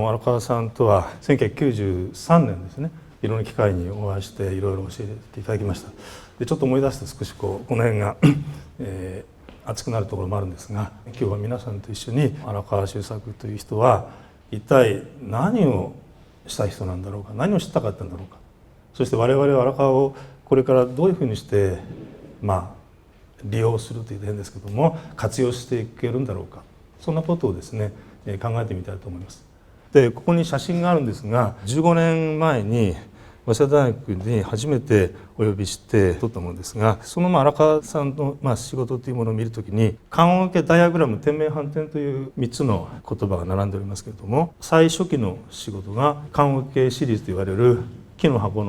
荒川さんとは1993年ですね、いろんな機会にお会いしていろいろ教えていただきました。でちょっと思い出すと少しこの辺が、熱くなるところもあるんですが、今日は皆さんと一緒に荒川修作という人は一体何をした人なんだろうか、何を知ったかったんだろうか、そして我々は荒川をこれからどういうふうにして利用するというと変ですけども活用していけるんだろうか、そんなことをですね考えてみたいと思います。でここに写真があるんですが、15年前に早稲田大学に初めてお呼びして撮ったものですが、その荒川さんの仕事というものを見るときに関音系ダイアグラム点名反転という3つの言葉が並んでおりますけれども、最初期の仕事が関音系シリーズといわれる木の箱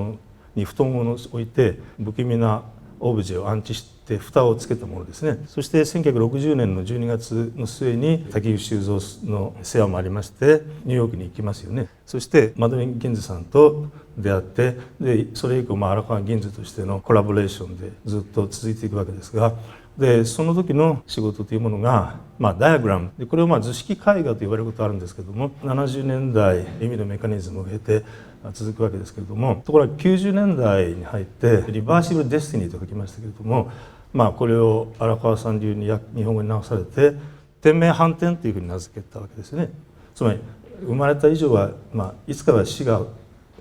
に布団を置いて不気味なオブジェを安置して蓋をつけたものですね。そして1960年の12月の末に滝口修造の世話もありましてニューヨークに行きますよね。そしてマドリン・ギンズさんと出会って、でそれ以降荒川ギンズとしてのコラボレーションでずっと続いていくわけですが、でその時の仕事というものが、ダイアグラムで、これを図式絵画と言われることがあるんですけども、70年代意味のメカニズムを経て続くわけですけれども、ところが90年代に入ってリバーシブル・デスティニーと書きましたけれども、これを荒川さん流に日本語に直されて点名反転というふうに名付けたわけですね。つまり生まれた以上は、いつかは死が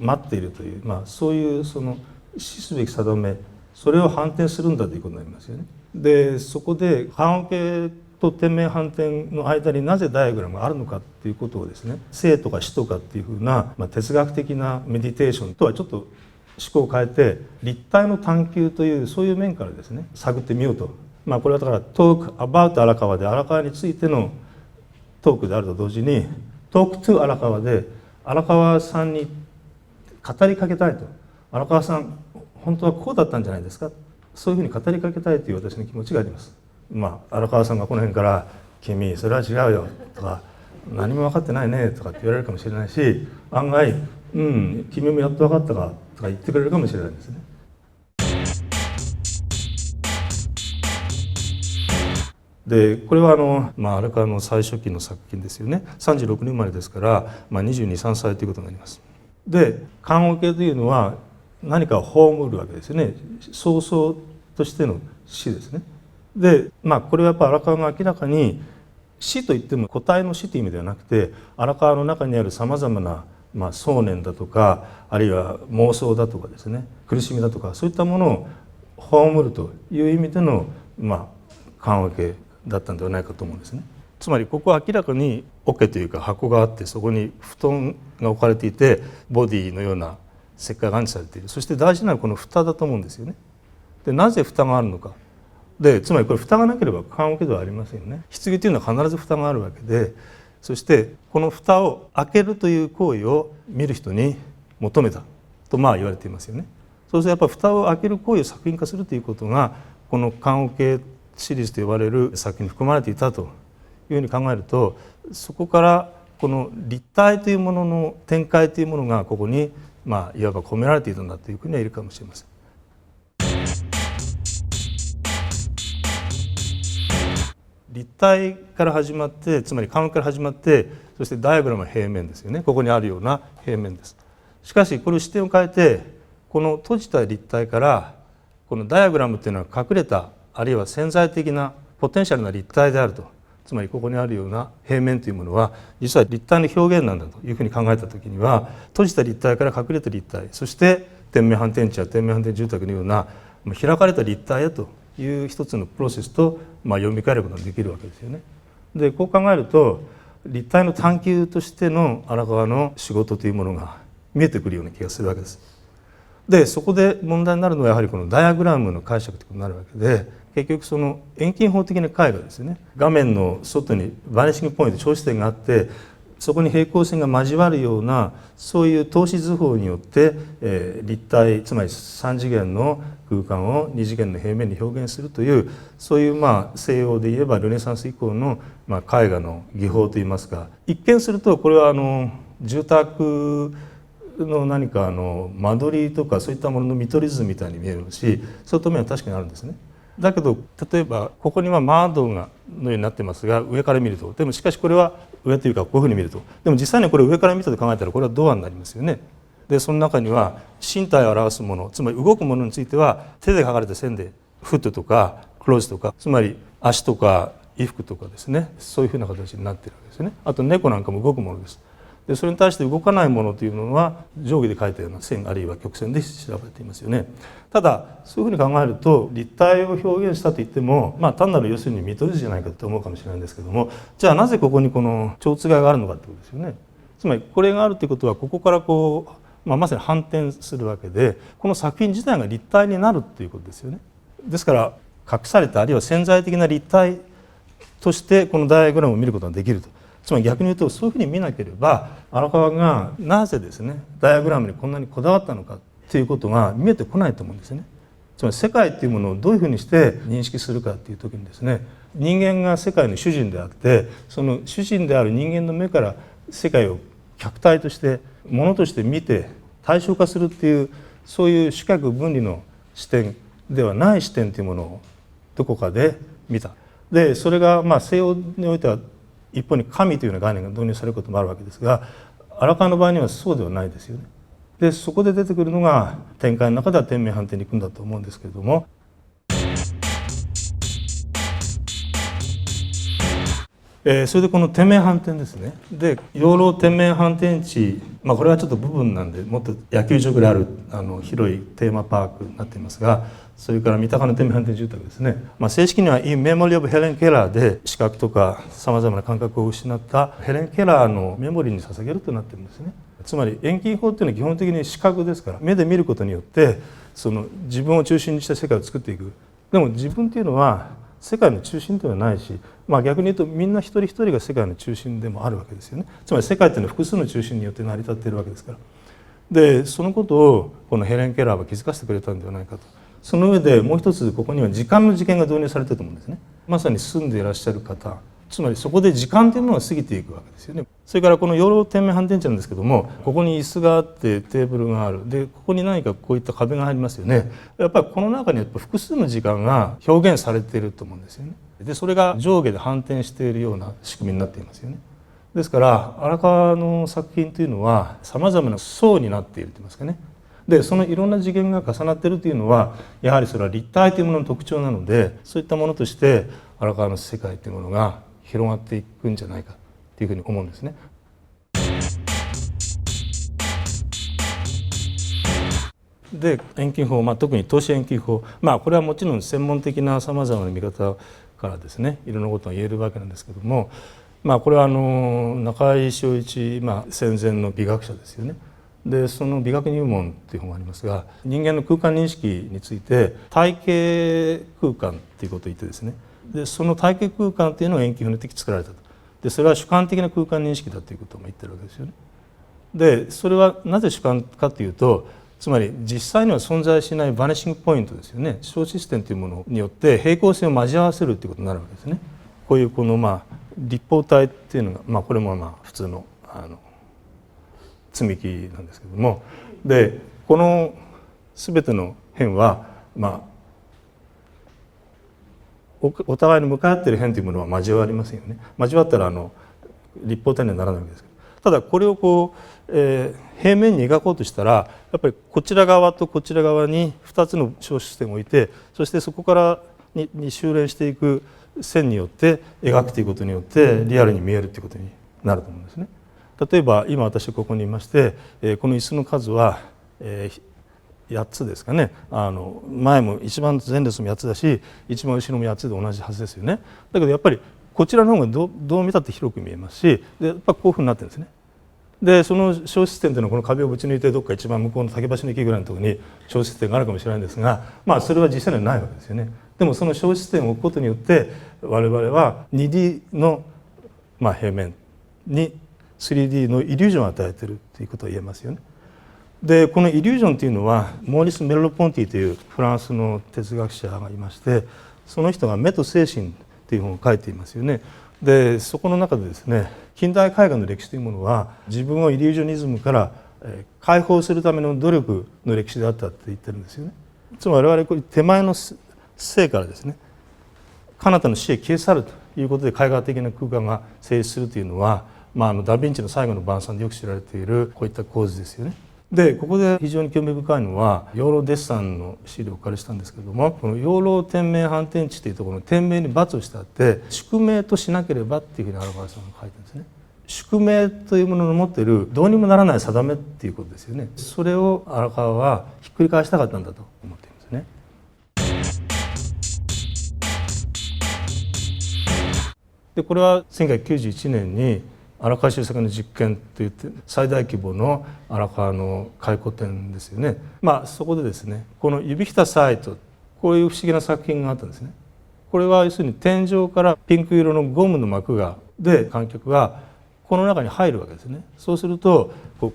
待っているという、そういうその死すべき定め、それを反転するんだということになりますよね。でそこで関音系と点名反転の間になぜダイアグラムがあるのかっていうことをですね、生とか死とかっていうふうな、哲学的なメディテーションとはちょっと思考を変えて立体の探求というそういう面からですね探ってみようと。これはだからトークアバウト荒川で荒川についてのトークであると同時にトークトゥ荒川で荒川さんに語りかけたいと。荒川さん本当はこうだったんじゃないですか、そういうふうに語りかけたいという私の気持ちがあります。荒川さんがこの辺から「君それは違うよ」とか「何も分かってないね」とかって言われるかもしれないし、案外「君もやっと分かったか」とか言ってくれるかもしれないんですね。でこれは荒川の最初期の作品ですよね。36年生まれですから、22、3歳ということになります。で関音系というのは何かを葬るわけですよね。葬送としての死ですね。でこれはやっぱ荒川が明らかに死といっても個体の死という意味ではなくて、荒川の中にあるさまざまな想念だとか、あるいは妄想だとかですね、苦しみだとか、そういったものを葬るという意味での関音系だったんではないかと思うんですね。つまりここは明らかに桶というか箱があって、そこに布団が置かれていてボディのような石灰が安置されている。そして大事なのはこの蓋だと思うんですよね。でなぜ蓋があるのか。でつまりこれ蓋がなければ棺桶ではありませんよね。棺というのは必ず蓋があるわけで、そしてこの蓋を開けるという行為を見る人に求めたと言われていますよね。そうするとやっぱ蓋を開ける行為を作品化するということがこの棺桶シリーズと呼ばれる作品に含まれていたというふうに考えると、そこからこの立体というものの展開というものがここにいわば込められていたんだというふうには言えるかもしれません。立体から始まって、つまり関音から始まって、そしてダイアグラムは平面ですよね。ここにあるような平面です。しかしこれを視点を変えて、この閉じた立体からこのダイアグラムっていうのは隠れた、あるいは潜在的なポテンシャルな立体であると。つまりここにあるような平面というものは実は立体の表現なんだというふうに考えたときには、閉じた立体から隠れた立体、そして点名反転地や点名反転住宅のような開かれた立体へという一つのプロセスと読み替えることができるわけですよね。でこう考えると立体の探求としての荒川の仕事というものが見えてくるような気がするわけです。でそこで問題になるのはやはりこのダイアグラムの解釈ということになるわけで、結局その遠近法的な絵画ですよね。画面の外にバニッシングポイント、頂視点があって、そこに平行線が交わるようなそういう透視図法によって、立体、つまり3次元の空間を2次元の平面に表現するという、そういう西洋で言えばルネサンス以降の絵画の技法といいますか、一見するとこれは住宅の何か間取りとかそういったものの見取り図みたいに見えるし、そういった面は確かにあるんですね。だけど例えばここには窓がのようになってますが、上から見ると、でもしかしこれは上というかこういうふうに見ると、でも実際にこれ上から見たと考えたらこれはドアになりますよね。でその中には身体を表すもの、つまり動くものについては手で描かれた線でフットとかクローズとか、つまり足とか衣服とかですね、そういうふうな形になっているわけですよね。あと猫なんかも動くものです。でそれに対して動かないものというのは定規で描いたような線あるいは曲線で調べていますよね。ただそういうふうに考えると立体を表現したといっても、単なる要するに見取り図じゃないかと思うかもしれないんですけども、じゃあなぜここにこの蝶つがいがあるのかということですよね。つまりこれがあるということはここからこう、まさに反転するわけで、この作品自体が立体になるということですよね。ですから隠されたあるいは潜在的な立体としてこのダイアグラムを見ることができると。つまり逆に言うとそういうふうに見なければ荒川がなぜですねダイアグラムにこんなにこだわったのかっていうことが見えてこないと思うんですね。つまり世界っていうものをどういうふうにして認識するかっていう時にですね、人間が世界の主人であって、その主人である人間の目から世界を客体としてものとして見て対象化するっていう、そういう主客分離の視点ではない視点というものをどこかで見た。でそれが西洋においては一方に神というような概念が導入されることもあるわけですが、荒川の場合にはそうではないですよね。でそこで出てくるのが展開の中では天命反転に行くんだと思うんですけれども、それでこの天命反転ですね。で養老天命反転地、これはちょっと部分なんでもっと野球場ぐらいある広いテーマパークになっていますが、それから三鷹の天命反転住宅ですね、正式には In Memory of Helen Keller で視覚とかさまざまな感覚を失ったヘレン・ケラーのメモリーに捧げるとなってるんですね。つまり遠近法っていうのは基本的に視覚ですから、目で見ることによってその自分を中心にした世界を作っていく。でも自分っていうのは世界の中心ではないし、逆に言うとみんな一人一人が世界の中心でもあるわけですよね。つまり世界っていうのは複数の中心によって成り立っているわけですから。でそのことをこのヘレン・ケラーは気づかせてくれたんではないかと。その上でもう一つここには時間の次元が導入されていると思うんですね。まさに住んでいらっしゃる方、つまりそこで時間というものが過ぎていくわけですよね。それからこの養老天命反転地なんですけども、ここに椅子があってテーブルがある。でここに何かこういった壁が入りますよね。やっぱりこの中に複数の時間が表現されていると思うんですよね。でそれが上下で反転しているような仕組みになっていますよね。ですから荒川の作品というのはさまざまな層になっているといいますかね。でそのいろんな次元が重なっているというのはやはりそれは立体というものの特徴なので、そういったものとして荒川の世界というものが広がっていくんじゃないかというふうに思うんですね。で遠近法、特に透視遠近法、これはもちろん専門的なさまざまな見方からですねいろんなことが言えるわけなんですけども、これは中井正一、戦前の美学者ですよね。でその美学入門という本がありますが、人間の空間認識について体系空間ということを言ってですね、でその体系空間というのが遠近法によって作られたと。でそれは主観的な空間認識だということも言ってるわけですよね。でそれはなぜ主観かというと、つまり実際には存在しないバニッシングポイントですよね。小システムというものによって平行線を交わせるということになるわけですね。こういうこの立方体っていうのが、これも普通の積み木なんですけども、でこの全ての辺はお互いに向かい合っている辺というものは交わりませんよね。交わったら立方体にはならないわけですけど、ただこれを平面に描こうとしたらやっぱりこちら側とこちら側に2つの小システムを置いて、そしてそこからに修練していく線によって描くということによってリアルに見えるということになると思うんですね。例えば今私ここにいまして、この椅子の数は8つですかね。前も一番前列も8つだし一番後ろも8つで同じはずですよね。だけどやっぱりこちらの方がどう見たって広く見えますし、でやっぱこういうふうになってるんですね。でその小質点というのはこの壁をぶち抜いてどっか一番向こうの竹橋の駅ぐらいのところに小質点があるかもしれないんですが、それは実際にはないわけですよね。でもその小質点を置くことによって我々は 2D の平面に 3D のイリュージョンを与えているということが言えますよね。でこのイリュージョンというのはモーリス・メロポンティというフランスの哲学者がいまして、その人が「目と精神」という本を書いていますよね。でそこの中でですね、近代絵画の歴史というものは自分をイリュージョニズムから解放するための努力の歴史であったって言ってるんですよね。つまり我々これ手前の生からですね、彼方の死へ消え去るということで絵画的な空間が成立するというのは、ダ・ヴィンチの最後の晩餐でよく知られているこういった構図ですよね。でここで非常に興味深いのは養老デッサンの資料をお借りしたんですけれども、この養老天命反転地というところの天命に罰をしてあって宿命としなければっていうふうに荒川さんが書いてるんですね。宿命というものの持っているどうにもならない定めっていうことですよね。それを荒川はひっくり返したかったんだと思っていますね。でこれは1991年に荒川修作の実験といって最大規模の荒川の回顧展ですよね。そこでですね、この指ひたサイト、こういう不思議な作品があったんですね。これは要するに天井からピンク色のゴムの膜がで観客がこの中に入るわけですね。そうすると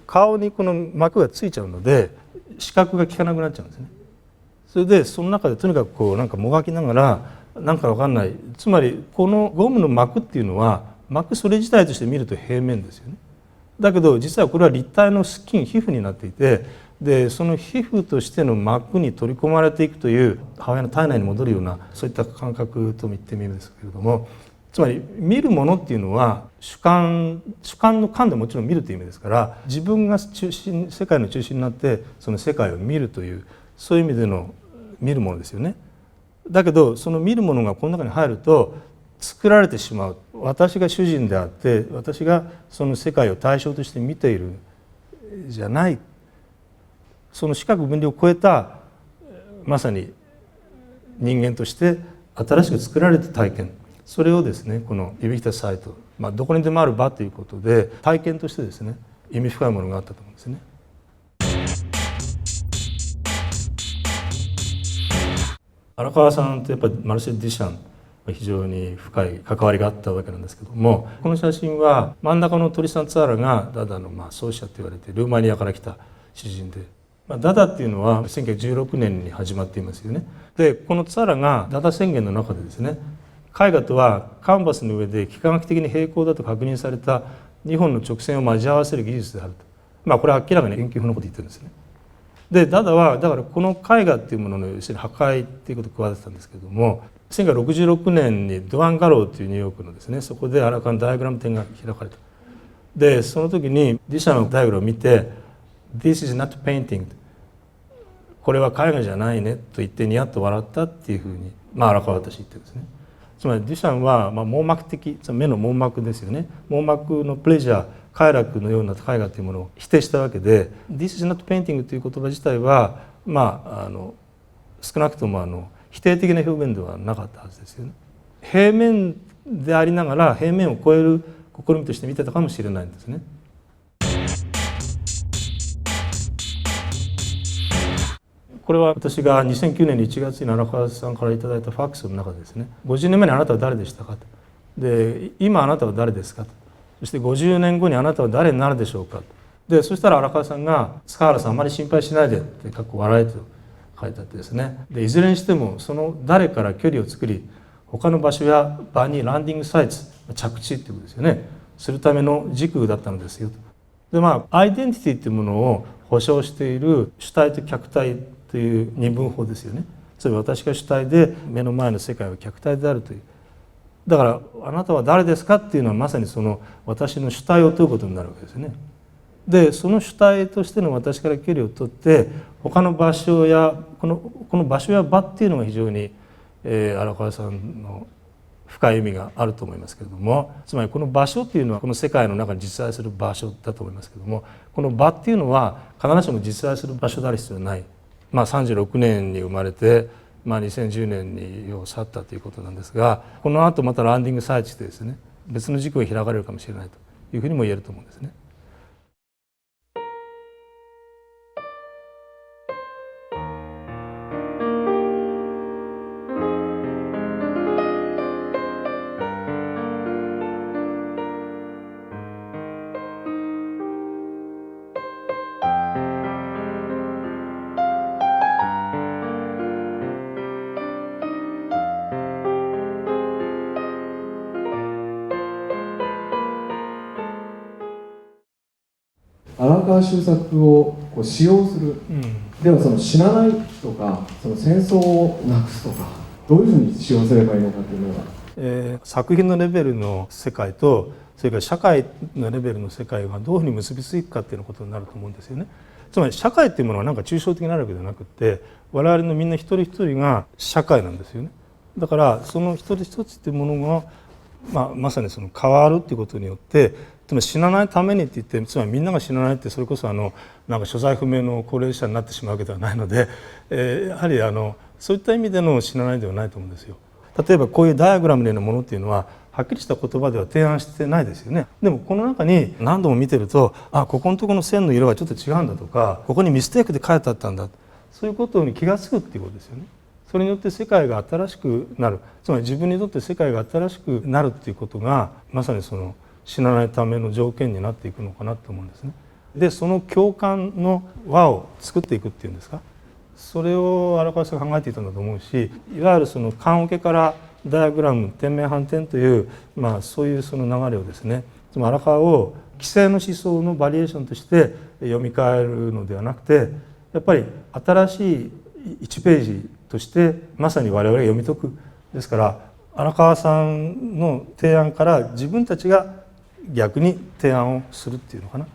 顔にこの膜がついちゃうので視覚が効かなくなっちゃうんですね。それでその中でとにかくなんかもがきながらなんかわかんない、つまりこのゴムの膜っていうのは膜それ自体として見ると平面ですよね。だけど実はこれは立体のスキン皮膚になっていて、でその皮膚としての膜に取り込まれていくという母親の体内に戻るようなそういった感覚とも言ってもいいんですけれども、つまり見るものっていうのは主観の観でもちろん見るという意味ですから、自分が世界の中心になってその世界を見るというそういう意味での見るものですよね。だけどその見るものがこの中に入ると作られてしまう、私が主人であって私がその世界を対象として見ているじゃない、その視覚分離を超えたまさに人間として新しく作られた体験、それをですねこの指ひたサイト、どこにでもある場ということで体験としてですね意味深いものがあったと思うんですね。荒川さんとやっぱりマルセル・デュシャン非常に深い関わりがあったわけなんですけども、この写真は真ん中のトリスタン・ツァーラがダダの創始者と言われてルーマニアから来た詩人で、ダダっていうのは1916年に始まっていますよね。でこのツァーラがダダ宣言の中でですね、絵画とはカンバスの上で幾何学的に平行だと確認された2本の直線を交わせる技術であると、これは明らかに遠近法のことを言ってるんですね。でダダはだからこの絵画っていうものの要するに破壊っていうことを加えてたんですけども、1966年にドアン・ガローというニューヨークのですね、そこで荒川のダイアグラム展が開かれた。でその時にデュシャンのダイアグラムを見て「This is not painting」これは絵画じゃないねと言ってニヤッと笑ったっていうふうに荒川は私言ってるんですね。つまりデュシャンは網膜的、目の網膜ですよね、網膜のプレジャー快楽のような絵画というものを否定したわけで、 This is not painting という言葉自体は少なくとも否定的な表現ではなかったはずですよね。平面でありながら平面を超える試みとして見てたかもしれないんですね。これは私が2009年の1月に荒川さんからいただいたファックスの中でですね、50年前にあなたは誰でしたかと、で今あなたは誰ですかと、そして50年後にあなたは誰になるでしょうかと、でそしたら荒川さんが「塚原さんあまり心配しないで」って笑えと書いてあってですね、でいずれにしてもその誰から距離を作り他の場所や場にランディングサイツ、着地っていうことですよね、するための軸だったのですよと。でアイデンティティっていうものを保証している主体と客体という二分法ですよね。つまり私が主体で目の前の世界は客体であるという。だからあなたは誰ですかっていうのはまさにその私の主体を問うことになるわけですよね。でその主体としての私から距離を取って他の場所やこの場所や場っていうのが非常に荒川さんの深い意味があると思いますけれども、つまりこの場所っていうのはこの世界の中に実在する場所だと思いますけれども、この場っていうのは必ずしも実在する場所である必要はない。36年に生まれて、2010年に世を去ったということなんですが、この後またランディングサイチでですね別の軸が開かれるかもしれないというふうにも言えると思うんですね。川周作をこう使用する、ではその死なないとかその戦争をなくすとかどういうふうに使用すればいいのかというのが、作品のレベルの世界とそれから社会のレベルの世界がどういうふうに結びついくかっていうことになると思うんですよね。つまり社会っていうものはなんか抽象的になるわけじゃなくて、我々のみんな一人一人が社会なんですよね。だからその一人一つっていうものが、まさにその変わるっていうことによって、つまり死なないためにって言って、つまりみんなが死なないってそれこそなんか所在不明の高齢者になってしまうわけではないので、やはりそういった意味での死なないではないと思うんですよ。例えばこういうダイアグラムのようなものっていうのははっきりした言葉では提案してないですよね。でもこの中に何度も見てると、ここのところの線の色はちょっと違うんだとか、ここにミステイクで書いてあったんだ、そういうことに気が付くっていうことですよね。それによって世界が新しくなる、つまり自分にとって世界が新しくなるっていうことがまさにその死なないための条件になっていくのかなと思うんですね。でその共感の輪を作っていくっていうんですか、それを荒川さんが考えていたんだと思うし、いわゆるその棺桶からダイアグラム天命反転という、そういうその流れをですね、つまり荒川を既成の思想のバリエーションとして読み替えるのではなくて、やっぱり新しい1ページとしてまさに我々が読み解く。ですから荒川さんの提案から自分たちが逆に提案をするっていうのかな、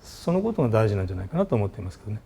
そのことが大事なんじゃないかなと思っていますけどね。